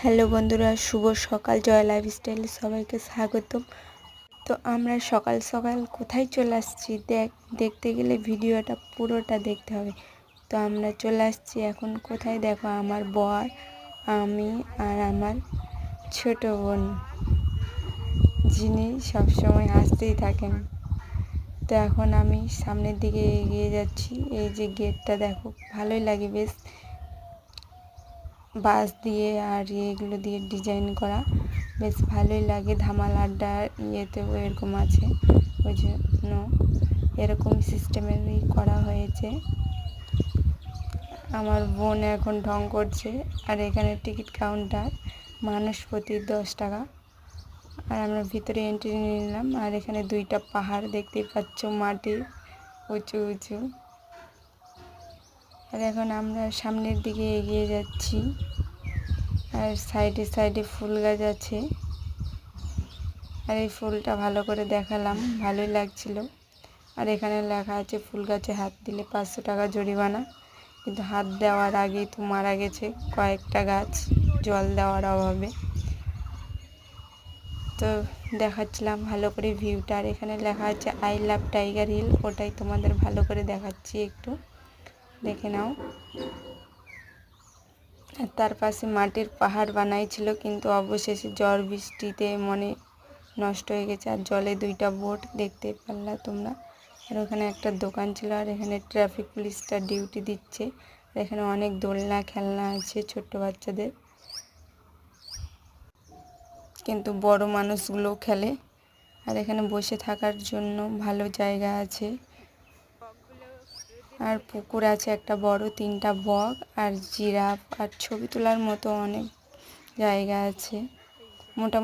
Hello বন্ধুরা, শুভ সকাল। জয় লাইফস্টাইলে সবাইকে স্বাগতম। তো আমরা সকাল সকাল কোথায় চলে আসছি দেখতে গেলে ভিডিওটা পুরোটা দেখতে হবে। তো আমরা চলে আসছি এখন কোথায়, দেখো আমার বর, আমি আর আমার ছোট বোন, যিনি সবসময় হাসতেই থাকেন। তো এখন আমি সামনের দিকে এগিয়ে যাচ্ছি। এই যে গেটটা দেখো, ভালোই লাগে বেশ, বাঁশ দিয়ে আর এগুলো দিয়ে ডিজাইন করা, বেশ ভালোই লাগে। ধামাল আড্ডার ইয়েতেও এরকম আছে, ওই জন্য এরকম সিস্টেমেরই করা হয়েছে। আমার বোন এখন ঢং করছে। আর এখানে টিকিট কাউন্টার, মানুষ প্রতি 10 টাকা। আর আমরা ভিতরে এন্ট্রি নিলাম। আর এখানে দুইটা পাহাড় দেখতে পাচ্ছ, মাটির উঁচু উঁচু। আর এখন আমরা সামনের দিকে এগিয়ে যাচ্ছি। আর সাইডে সাইডে ফুল গাছ আছে। আর এই ফুলটা ভালো করে দেখালাম, ভালোই লাগছিল। আর এখানে লেখা আছে ফুল গাছে হাত দিলে 500 টাকা জরিমানা। কিন্তু হাত দেওয়ার আগেই তো মারা গেছে কয়েকটা গাছ জল দেওয়ার অভাবে। তো দেখাচ্ছিলাম ভালো করে ভিউটা। আর এখানে লেখা আছে আই লাভ টাইগার হিল, ওটাই তোমাদের ভালো করে দেখাচ্ছি, একটু দেখে নাও। আর তার পাশে মাটির পাহাড় বানাইছিল, কিন্তু অবশেষে ঝড় বৃষ্টিতে নষ্ট হয়ে গেছে। আর জলে দুইটা বোট দেখতে পারলা তোমরা। আর ওখানে একটা দোকান ছিল। আর এখানে ট্রাফিক পুলিশটা ডিউটি দিচ্ছে। আর এখানে অনেক দোলনা খেলনা আছে ছোট্ট বাচ্চাদের, কিন্তু বড় মানুষগুলো খেলে। আর এখানে বসে থাকার জন্য ভালো জায়গা আছে। আর পুকুর আছে একটা বড়, 3টা বক আর জিরাফ, আর ছবি তোলার মতো অনেক জায়গা আছে মোটামুটি।